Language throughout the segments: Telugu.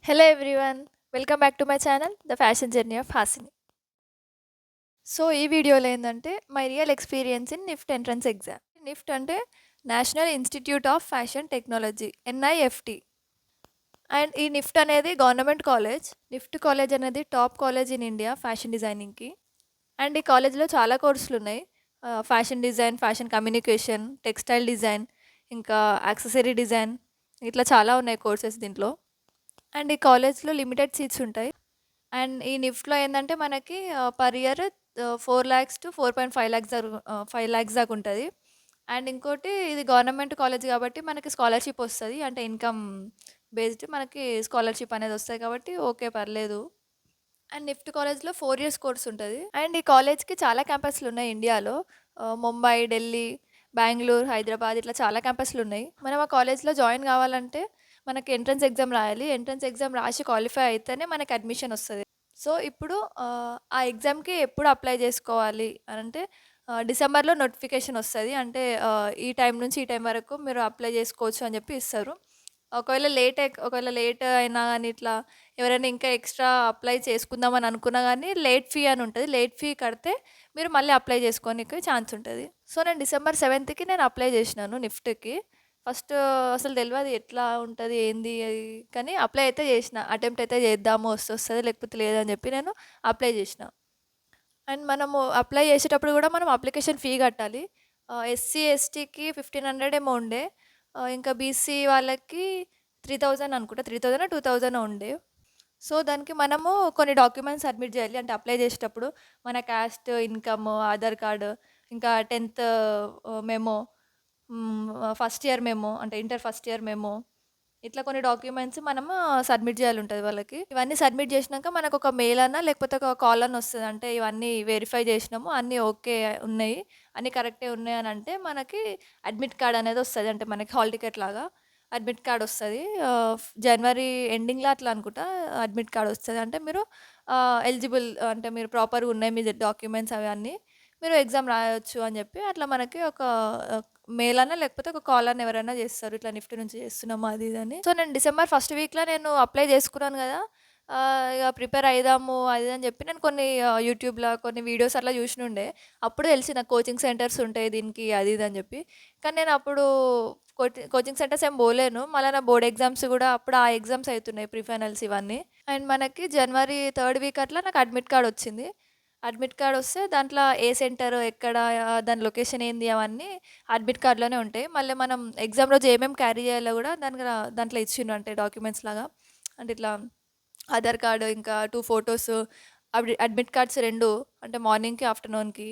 Hello everyone, welcome back to my channel, The Fashion Journey of Hasini. So ఈ వీడియోలో ఏంటంటే my real experience in NIFT entrance exam. NIFT అంటే national institute of fashion technology, NIFT. And ఈ నిఫ్ట్ అనేది గవర్నమెంట్ కాలేజ్. నిఫ్ట్ కాలేజ్ అనేది top college in India fashion డిజైనింగ్కి. అండ్ ఈ కాలేజ్లో చాలా కోర్సులు ఉన్నాయి. Fashion design, fashion communication, textile design, ఇంకా యాక్సెసరీ డిజైన్, ఇట్లా చాలా ఉన్నాయి కోర్సెస్ దీంట్లో. అండ్ ఈ కాలేజ్లో లిమిటెడ్ సీట్స్ ఉంటాయి. అండ్ ఈ నిఫ్ట్‌లో ఏందంటే మనకి per year 4,00,000 to 4.5 lakhs 5 lakhs దాకా ఉంటది. అండ్ ఇంకోటి ఇది గవర్నమెంట్ కాలేజ్ కాబట్టి మనకి స్కాలర్‌షిప్ వస్తది. అంటే ఇన్‌కమ్ బేస్డ్ మనకి స్కాలర్‌షిప్ అనేది వస్తాయి కాబట్టి ఓకే పర్లేదు. అండ్ నిఫ్ట్ కాలేజ్‌లో 4 ఇయర్స్ కోర్స్ ఉంటది. అండ్ ఈ కాలేజ్‌కి చాలా క్యాంపస్‌లు ఉన్నాయి ఇండియాలో. ముంబై, ఢిల్లీ, బెంగుళూరు, హైదరాబాద్ ఇట్లా చాలా క్యాంపస్‌లు ఉన్నాయి. మనం ఆ కాలేజ్‌లో జాయిన్ కావాలంటే మనకి ఎంట్రన్స్ ఎగ్జామ్ రాయాలి. ఎంట్రన్స్ ఎగ్జామ్ రాసి క్వాలిఫై అయితేనే మనకి అడ్మిషన్ వస్తది. సో, ఇప్పుడు ఆ ఎగ్జామ్‌కి ఎప్పుడు అప్లై జేసుకోవాలి అనంటే డిసెంబర్‌లో నోటిఫికేషన్ ఒస్తది. అంటే ఈ టైం నుంచి ఈ టైం వరకు మీరు అప్లై జేసుకోవచ్చు అని జెప్పి ఇస్తారు. ఒకవేళ లేట్ అయినా గానీ ఇట్లా ఎవరైనా ఇంకా ఎక్స్‌ట్రా అప్లై చేసుకుందామని అనుకున్నా గానీ లేట్ ఫీ అని ఉంటది. లేట్ ఫీ కడితే మీరు మళ్ళీ అప్లై జేసుకోనికి ఛాన్స్ ఉంటది. సో, నేను డిసెంబర్ 7కి నేను అప్లై జేసినాను నిఫ్ట్‌కి. ఫస్ట్ అసలు తెలవదు ఎట్లా ఉంటది, ఏంది అది కానీ అప్లై అయితే చేసిన. అటెంప్ట్ అయితే చేద్దాము వస్తది లేకపోతే లేదని చెప్పి నేను అప్లై చేసిన. అండ్ మనము అప్లై చేసేటప్పుడు కూడా మనం అప్లికేషన్ ఫీ కట్టాలి. ఎస్సీ, ఎస్టీకి 1,500 ఏమో ఉండే. ఇంకా బీసీ వాళ్ళకి 3,000 అనుకుంటా. 3,000 2,000 ఉండే. సో, దానికి మనము కొన్ని డాక్యుమెంట్స్ సబ్మిట్ చేయాలి. అంటే అప్లై చేసేటప్పుడు మన క్యాస్ట్, ఇన్‌కమ్, ఆధార్ కార్డ్, ఇంకా 10థ్ మెమో, ఫస్ట్ ఇయర్ మెమో అంటే ఇంటర్ ఫస్ట్ ఇయర్ మెమో, ఇట్లా కొన్ని డాక్యుమెంట్స్ మనము సబ్మిట్ చేయాలుంటది వాళ్ళకి. ఇవన్నీ సబ్మిట్ చేసినాక మనకొక మెయిల్ అన్నా లేకపోతే ఒక కాల్ అన్నా వస్తది. అంటే ఇవన్నీ వెరిఫై చేసినాము. అన్నీ ఓకే ఉన్నాయి. అన్నీ కరెక్టే ఉన్నాయి అని అంటే మనకి అడ్మిట్ కార్డ్ అనేది వస్తది. అంటే మనకి హాల్ టికెట్ లాగా అడ్మిట్ కార్డ్ వస్తది. జనవరి ఎండింగ్‌లో అట్లా అనుకుంటా అడ్మిట్ కార్డ్ వస్తది. అంటే మీరు ఎలిజిబుల్ అంటే మీరు ప్రాపర్‌గా ఉన్నాయి మీ డాక్యుమెంట్స్ అవన్నీ. మీరు ఎగ్జామ్ రాయొచ్చు అని చెప్పి అట్లా మనకి ఒక మెయిల్ అన్నా లేకపోతే ఒక కాల్ అన్నా ఎవరైనా చేస్తారు. ఇట్లా నిఫ్ట్ నుంచి చేస్తున్నాము అది ఇది అని. సో, నేను డిసెంబర్ ఫస్ట్ వీక్‌లో నేను అప్లై చేసుకున్నాను గదా! ఇగ ప్రిపేర్ అయిదాము అది ఇది అని చెప్పి నేను కొన్ని యూట్యూబ్‌లో కొన్ని వీడియోస్ అట్లా చూసినుండే. అప్పుడు తెలిసింది నాకు కోచింగ్ సెంటర్స్ ఉంటాయి దీనికి అది ఇది అని చెప్పి. కానీ నేను అప్పుడు కోచింగ్ సెంటర్స్ ఏం పోలేను. మళ్ళా నా బోర్డ్ ఎగ్జామ్స్ గూడా అప్పుడు ఆ ఎగ్జామ్స్ అయితున్నాయి ప్రీ ఫైనల్స్ ఇవన్నీ. అండ్ మనకి జనవరి థర్డ్ వీక్ అట్లా నాకు అడ్మిట్ కార్డ్ వచ్చింది. అడ్మిట్ కార్డ్ వస్తే దాంట్లో ఏ సెంటర్, ఎక్కడ, దాని లొకేషన్ ఏంది అవన్నీ అడ్మిట్ కార్డ్‌లోనే ఉంటాయి. మళ్ళీ మనం ఎగ్జామ్ రోజు ఏమేమి క్యారీ చేయాలో గూడా దాంట్లో ఇచ్చిండ్రు అంటే డాక్యుమెంట్స్ లాగా. అంటే ఇట్లా ఆధార్ కార్డ్, ఇంకా 2 ఫోటోస్, అడ్మిట్ కార్డ్స్ 2 అంటే మార్నింగ్‌కి, ఆఫ్టర్‌నూన్‌కి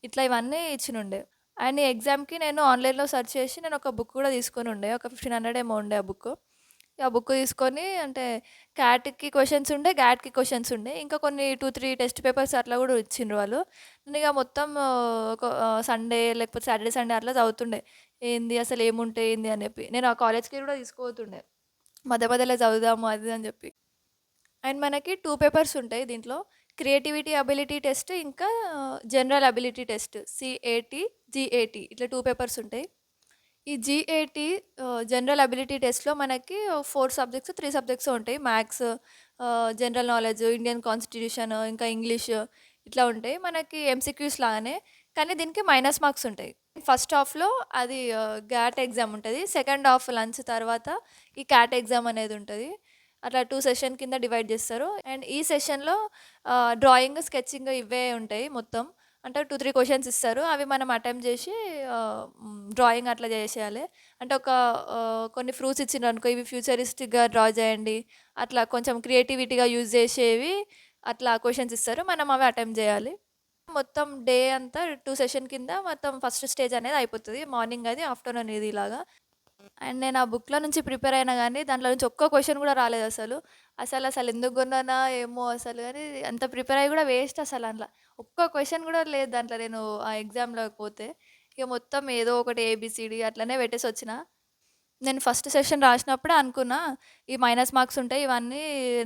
ఇట్లా ఇవన్నీ ఇచ్చినుండే. అండ్ ఈ ఎగ్జామ్‌కి నేను ఆన్‌లైన్‌లో సెర్చ్ చేసి నేను ఒక బుక్ కూడా తీసుకొనుండే. ఒక 1,500 ఏమో ఉండే ఆ బుక్. ఆ బుక్ తీసుకొని అంటే క్యాట్‌కి క్వెషన్స్ ఉండే, గ్యాట్‌కి క్వెషన్స్ ఉండే. ఇంకా కొన్ని 2, 3 టెస్ట్ పేపర్స్ అట్లా గూడా ఇచ్చిండ్రు వాళ్ళు. నేనిగ మొత్తం సండే లేకపోతే సాటర్‌డే, సండే అట్లా చదువుతుండే. ఏంది అసలు ఏముంటాయి ఏంది అని చెప్పి. నేను ఆ కాలేజ్‌కి కూడా తీసుకుపోతుండే. మధ్య మధ్యలో చదువుదాము అది ఇది అని చెప్పి. అండ్ మనకి 2 పేపర్స్ ఉంటాయి దీంట్లో. క్రియేటివిటీ అబిలిటీ టెస్ట్, ఇంకా జనరల్ అబిలిటీ టెస్ట్. సీఏటీ, జీఏటీ ఇట్లా 2 పేపర్స్ ఉంటాయి. ఈ జీఏటీ జనరల్ అబిలిటీ టెస్ట్‌లో మనకి 4 సబ్జెక్ట్స్, 3 సబ్జెక్ట్స్ ఉంటాయి. Maths, general knowledge, Indian constitution, ఇంకా ఇంగ్లీష్ ఇట్లా ఉంటాయి. మనకి ఎంసీక్యూస్ లాగానే. కానీ దీనికి మైనస్ మార్క్స్ ఉంటాయి. ఫస్ట్ హాఫ్‌లో అది గ్యాట్ ఎగ్జామ్ ఉంటది. సెకండ్ హాఫ్ లంచ్ తర్వాత ఈ క్యాట్ ఎగ్జామ్ అనేది ఉంటది. అట్లా 2 సెషన్ కింద డివైడ్ చేస్తారు. అండ్ ఈ సెషన్‌లో డ్రాయింగ్, స్కెచింగ్ ఇవే ఉంటాయి మొత్తం. అంటే 2, 3 క్వెషన్స్ ఇస్తారు. అవి మనం అటెంప్ట్ చేసి డ్రాయింగ్ అట్లా చేసేయాలి. అంటే కొన్ని ఫ్రూట్స్ ఇచ్చిండ్రనుకో ఇవి ఫ్యూచరిస్టిక్‌గా డ్రా చేయండి. అట్లా కొంచెం క్రియేటివిటీగా యూజ్ చేసేవి అట్లా క్వెషన్స్ ఇస్తారు. మనం అవి అటెంప్ట్ చేయాలి. మొత్తం డే అంతా 2 సెషన్ కింద మొత్తం ఫస్ట్ స్టేజ్ అనేది అయిపోతది. మార్నింగ్ అది, ఆఫ్టర్‌నూన్ ఇది ఇలాగా. అండ్ నేను ఆ బుక్‌లో నుంచి ప్రిపేర్ అయినా గానీ, దాంట్లో నుంచి ఒక్క క్వెషన్ గూడా రాలేదసలు. అసలు ఎందుకు గొన్నానా ఏమో అసలు గానీ, అంత ప్రిపేర్ అయ్యి గూడా వేస్ట్ అసలు అందుల. ఒక్క క్వెషన్ గూడా లేదు దాంట్లో నేను ఆ ఎగ్జామ్‌లోకి పోతే. ఇక మొత్తం ఏదో ఒకటి ఏబీసీడీ అట్లనే పెట్టేసొచ్చిన. నేను ఫస్ట్ సెషన్ రాసినప్పుడే అనుకున్నా, ఈ మైనస్ మార్క్స్ ఉంటాయి. ఇవన్నీ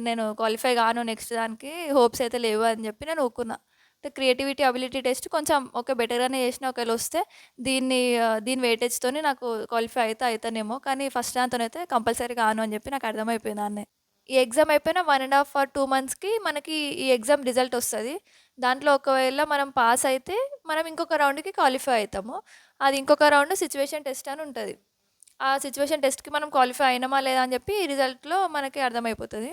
నేను క్వాలిఫై గాను నెక్స్ట్ దానికి. హోప్స్ అయితే లేవు అని జెప్పి నేను ఊకున్నా. అంటే క్రియేటివిటీ, అబిలిటీ టెస్ట్ కొంచెం ఓకే బెటర్‌గానే చేసినా ఒకవేళ వస్తే దీని వెయిటేజ్‌తోని నాకు క్వాలిఫై అయితే అయితానేమో. కానీ ఫస్ట్ దాంతోనైతే కంపల్సరీ కాను అని జెప్పి నాకు అర్థమైపోయింది ఆడనే. ఈ ఎగ్జామ్ అయిపోయిన 1½ ఆర్ 2 మంత్స్‌కి మనకి ఈ ఎగ్జామ్ రిజల్ట్ వస్తది. దాంట్లో ఒకవేళ మనం పాస్ అయితే మనం ఇంకొక రౌండ్‌కి క్వాలిఫై అయితాము. అది ఇంకొక రౌండ్ సిట్యుయేషన్ టెస్ట్ అని ఉంటది. ఆ సిట్యుయేషన్ టెస్ట్‌కి మనం క్వాలిఫై అయినామా లేదా అని చెప్పి ఈ రిజల్ట్‌లో మనకి అర్థమైపోతది.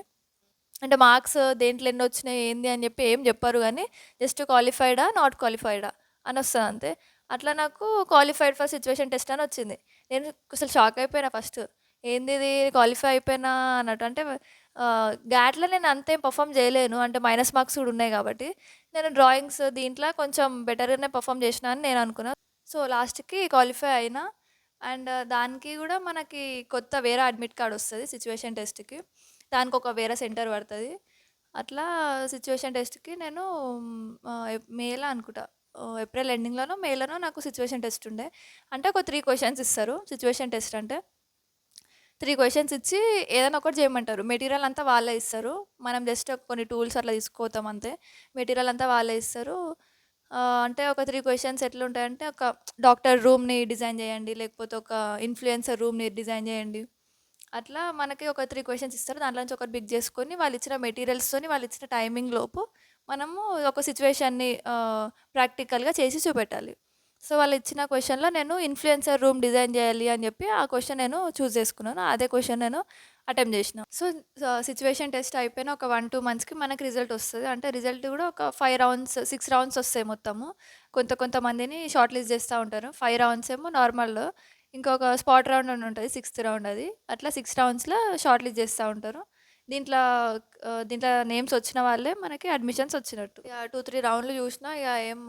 అంటే మార్క్స్ దేంట్లో ఎన్నొచ్చినాయి ఏంది అని చెప్పి ఏం చెప్పరు గానీ, జస్ట్ క్వాలిఫైడా, నాట్ క్వాలిఫైడా అనొస్తది అంతే. అట్లా నాకు క్వాలిఫైడ్ ఫర్ సిట్యుయేషన్ టెస్ట్ అని వచ్చింది. నేను అసలు షాక్ అయిపోయినా ఫస్ట్. ఏందిది క్వాలిఫై అయిపోయినా అన్నట్టు. అంటే గ్యాట్‌లో నేను అంతేం పెర్ఫార్మ్ చేయలేను. అంటే మైనస్ మార్క్స్ కూడా ఉన్నాయి కాబట్టి. నేను డ్రాయింగ్స్ దీంట్లో కొంచెం బెటర్‌గానే పెర్ఫార్మ్ చేసినా అని నేను అనుకున్నా. సో, లాస్ట్‌కి క్వాలిఫై అయినా. అండ్ దానికి కూడా మనకి కొత్త వేరే అడ్మిట్ కార్డ్ వస్తది సిట్యుయేషన్ టెస్ట్‌కి. దానికొక వేరే సెంటర్ పడతది. అట్లా సిట్యుయేషన్ టెస్ట్‌కి నేను మేలో అనుకుంటా. ఏప్రిల్ ఎండింగ్‌లోనో, మేలోనో నాకు సిట్యుయేషన్ టెస్ట్ ఉండే. అంటే ఒక 3 క్వెషన్స్ ఇస్తారు సిట్యుయేషన్ టెస్ట్ అంటే. 3 క్వెషన్స్ ఇచ్చి ఏదైనా ఒకటి చేయమంటారు. మెటీరియల్ అంతా వాళ్ళే ఇస్తారు. మనం జస్ట్ కొన్ని టూల్స్ అట్లా తీసుకుపోతాం అంతే. మెటీరియల్ అంతా వాళ్ళే ఇస్తారు. అంటే ఒక 3 క్వెషన్స్ ఎట్లుంటాయంటే, ఒక డాక్టర్ రూమ్‌ని డిజైన్ చేయండి, లేకపోతే ఒక ఇన్‌ఫ్లుయెన్సర్ రూమ్‌ని డిజైన్ చేయండి. అట్లా మనకి ఒక 3 క్వెషన్స్ ఇస్తారు. దాంట్లో నుంచి ఒకటి పిక్ చేసుకొని వాళ్ళిచ్చిన మెటీరియల్స్‌తోని వాళ్ళిచ్చిన టైమింగ్ లోపు మనము ఒక సిట్యుయేషన్‌ని ప్రాక్టికల్‌గా చేసి చూపెట్టాలి. సో, వాళ్ళిచ్చిన క్వెషన్‌లో నేను ఇన్‌ఫ్లుయెన్సర్ రూమ్ డిజైన్ చేయాలి అని చెప్పి ఆ క్వెషన్ నేను చూజ్ చేసుకున్నాను. అదే క్వెషన్ నేను అటెంప్ట్ చేసిన. సో, సిట్యుయేషన్ టెస్ట్ అయిపోయిన ఒక 1, 2 మంత్స్‌కి మనకి రిజల్ట్ వస్తది. అంటే రిజల్ట్ కూడా ఒక 5 రౌండ్స్, 6 రౌండ్స్ వస్తాయి మొత్తము. కొంతమందిని షార్ట్ లిస్ట్ చేస్తా ఉంటారు. 5 రౌండ్స్ ఏమో నార్మల్, ఇంకొక స్పాట్ రౌండ్ అని ఉంటది. సిక్స్త్ రౌండ్ అది. అట్లా 6 రౌండ్స్‌లో షార్ట్ లిస్ట్ చేస్తా ఉంటారు. దీంట్లో దీంట్లో నేమ్స్ వచ్చిన వాళ్ళే మనకి అడ్మిషన్స్ వచ్చినట్టు. ఇక 2, 3 రౌండ్‌లు చూసినా ఇక ఏం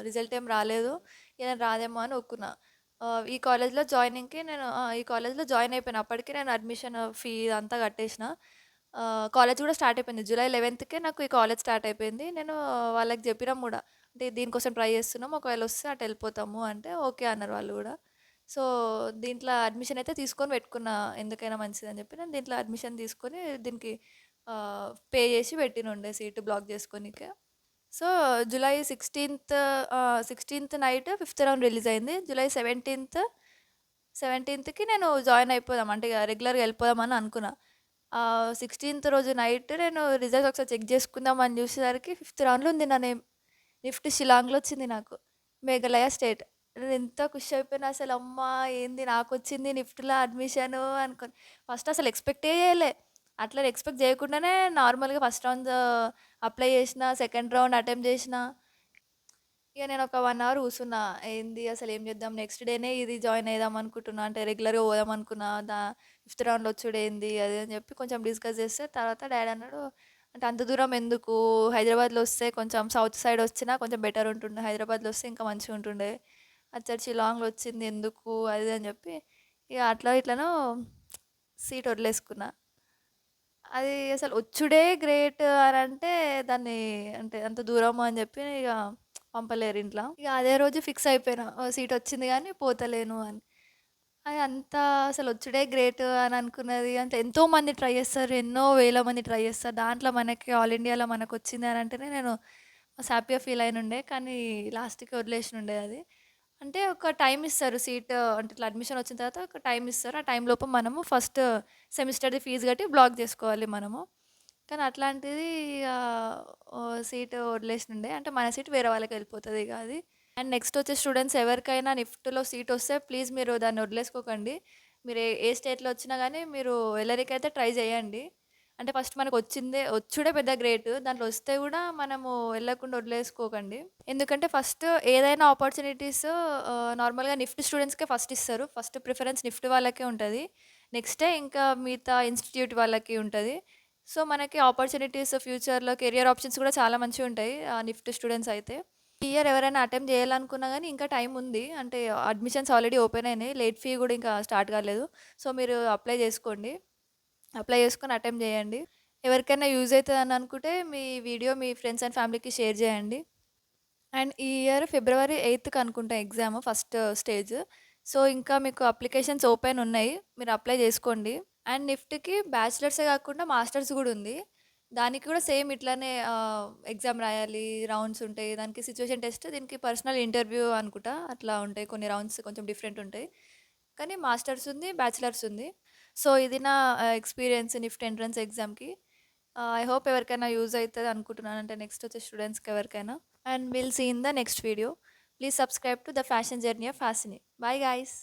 రిజల్ట్ ఏం రాలేదు. ఇక నేను రాదేమో అని ఊరుకున్నా. ఈ కాలేజ్‌లో జాయినింగ్‌కి నేను ఈ కాలేజ్‌లో జాయిన్ అయిపోయినా. అప్పటికి నేను అడ్మిషన్ ఫీ ఇదంతా కట్టేసిన. కాలేజ్ కూడా స్టార్ట్ అయిపోయింది. జూలై 11కే నాకు ఈ కాలేజ్ స్టార్ట్ అయిపోయింది. నేను వాళ్ళకి చెప్పినాం కూడా. అంటే దీనికోసం ట్రై చేస్తున్నాం. ఒకవేళ వస్తే అటు వెళ్ళిపోతాము అంటే ఓకే అన్నారు వాళ్ళు కూడా. సో, దీంట్లో అడ్మిషన్ అయితే తీసుకొని పెట్టుకున్నా. ఎందుకైనా మంచిదని చెప్పి నేను దీంట్లో అడ్మిషన్ తీసుకొని దీనికి పే చేసి పెట్టినుండే సీట్ బ్లాక్ చేసుకోనీకే. సో, జూలై 16థ్ నైట్ ఫిఫ్త్ రౌండ్ రిలీజ్ అయింది. జూలై 17థ్‌కి నేను జాయిన్ అయిపోదాం. అంటే ఇగ రెగ్యులర్‌గా వెళ్ళిపోదామని అనుకున్నా. 16థ్ రోజు నైట్ నేను రిజల్ట్స్ ఒకసారి చెక్ చేసుకుందాం అని చూసేసరికి ఫిఫ్త్ రౌండ్‌లో ఉంది నా నేమ్. నిఫ్ట్ షిల్లాంగ్‌లో వచ్చింది నాకు. మేఘాలయ స్టేట్. నేను ఎంత ఖుషి అయిపోయినా అసలు, అమ్మా! ఏంది నాకొచ్చింది నిఫ్ట్‌లో అడ్మిషను అనుకోని. ఫస్ట్ అసలు ఎక్స్‌పెక్టే చేయలే. అట్లా ఎక్స్‌పెక్ట్ చేయకుండానే నార్మల్‌గా ఫస్ట్ రౌండ్ అప్లై చేసిన, సెకండ్ రౌండ్ అటెంప్ట్ చేసిన. ఇక నేను ఒక 1 అవర్ కూసున్నా. ఏంది అసలు ఏం చేద్దాం? నెక్స్ట్ డేనే ఇది జాయిన్ అయిదాం అనుకుంటున్నా. అంటే రెగ్యులర్‌గా పోదాం అనుకున్నా. ఫిఫ్త్ రౌండ్‌లో వచ్చుడేంది అది అని చెప్పి కొంచెం డిస్కస్ చేస్తే తర్వాత డ్యాడీ అన్నాడు, అంటే అంత దూరం ఎందుకు? హైదరాబాద్‌లో వస్తే కొంచెం సౌత్ సైడ్ వచ్చినా కొంచెం బెటర్ ఉంటుండే. హైదరాబాద్‌లో వస్తే ఇంకా మంచిగా ఉంటుండే. అచ్చడి షిల్లాంగ్‌లో వచ్చింది ఎందుకు? అది ఇది అని చెప్పి ఇక అట్లా ఇట్లనో సీట్ వదిలేసుకున్నా. అది అసలు వచ్చుడే గ్రేట్ అనంటే దాన్ని, అంటే అంత దూరము అని చెప్పి ఇక పంపలేరు ఇంట్లో. ఇక అదే రోజు ఫిక్స్ అయిపోయినా. సీట్ వచ్చింది కానీ పోతలేను అని. అది అంతా అసలు వచ్చుడే గ్రేట్ అని అనుకున్నది. అంటే ఎంతో మంది ట్రై చేస్తారు. ఎన్నో వేల మంది ట్రై చేస్తారు. దాంట్లో మనకి ఆల్ ఇండియాలో మనకొచ్చింది అని అంటేనే నేను మస్తు హ్యాపీగా ఫీల్ అయినుండే. కానీ లాస్ట్‌కి వదిలేసినుండే అది. అంటే ఒక టైమ్ ఇస్తారు. సీట్ అంటే ఇట్లా అడ్మిషన్ వచ్చిన తర్వాత ఒక టైమ్ ఇస్తారు. ఆ టైం లోపు మనము ఫస్ట్ సెమిస్టర్‌ది ఫీజు కట్టి బ్లాక్ చేసుకోవాలి మనము. కానీ అట్లాంటిది సీట్ వదిలేసినుండే. అంటే మన సీట్ వేరే వాళ్ళకి వెళ్ళిపోతది ఇక అది. అండ్ నెక్స్ట్ వచ్చే స్టూడెంట్స్ ఎవరికైనా నిఫ్ట్‌లో సీట్ వస్తే ప్లీజ్ మీరు దాన్ని వదిలేసుకోకండి. మీరు ఏ స్టేట్‌లో వచ్చినా గానీ మీరు వెళ్ళనీకైతే ట్రై చేయండి. అంటే ఫస్ట్ మనకు వచ్చిందే వచ్చుడే పెద్ద గ్రేట్. దాంట్లో వస్తే కూడా మనము వెళ్ళకుండా వదిలేసుకోకండి. ఎందుకంటే ఫస్ట్ ఏదైనా ఆపర్చునిటీస్ నార్మల్‌గా నిఫ్ట్ స్టూడెంట్స్‌కే ఫస్ట్ ఇస్తారు. ఫస్ట్ ప్రిఫరెన్స్ నిఫ్ట్ వాళ్ళకే ఉంటది. నెక్స్టే ఇంకా మిగతా ఇన్‌స్టిట్యూట్ వాళ్ళకి ఉంటది. సో, మనకి ఆపర్చునిటీస్ ఫ్యూచర్‌లో కెరియర్ ఆప్షన్స్ కూడా చాలా మంచిగుంటాయి నిఫ్ట్ స్టూడెంట్స్ అయితే. ఈ ఇయర్ ఎవరైనా అటెంప్ట్ చేయాలనుకున్నా గానీ ఇంకా టైం ఉంది. అంటే అడ్మిషన్స్ ఆల్రెడీ ఓపెన్ అయినాయి. లేట్ ఫీ కూడా ఇంకా స్టార్ట్ కాలేదు. సో, మీరు అప్లై చేసుకోండి. అప్లై చేసుకొని అటెంప్ట్ చేయండి. ఎవరికైనా యూజ్ అయితదని అనుకుంటే మీ వీడియో మీ ఫ్రెండ్స్ అండ్ ఫ్యామిలీకి షేర్ చేయండి. అండ్ ఈ ఇయర్ ఫిబ్రవరి 8థ్‌కి అనుకుంటా ఎగ్జామ్ ఫస్ట్ స్టేజ్. సో, ఇంకా మీకు అప్లికేషన్స్ ఓపెన్ ఉన్నాయి. మీరు అప్లై చేసుకోండి. అండ్ నిఫ్ట్‌కి బ్యాచిలర్సే కాకుండా మాస్టర్స్ గూడా ఉంది. దానికి కూడా సేమ్ ఇట్లానే ఎగ్జామ్ రాయాలి, రౌండ్స్ ఉంటాయి. దానికి సిట్యుయేషన్ టెస్ట్, దీనికి పర్సనల్ ఇంటర్వ్యూ అనుకుంటా. అట్లా ఉంటాయి కొన్ని రౌండ్స్ కొంచెం డిఫరెంట్ ఉంటాయి. కానీ మాస్టర్స్ ఉంది, బ్యాచిలర్స్ ఉంది. సో ఇది నా ఎక్స్పీరియన్స్ నిఫ్ట్ ఎంట్రన్స్ ఎగ్జామ్కి. ఐ హోప్ ఎవరికైనా యూజ్ అవుతుంది అనుకుంటున్నాను, అంటే నెక్స్ట్ వచ్చే స్టూడెంట్స్కి ఎవరికైనా. And will see in the next video. Please subscribe to the fashion journey of Hasini. Bye guys.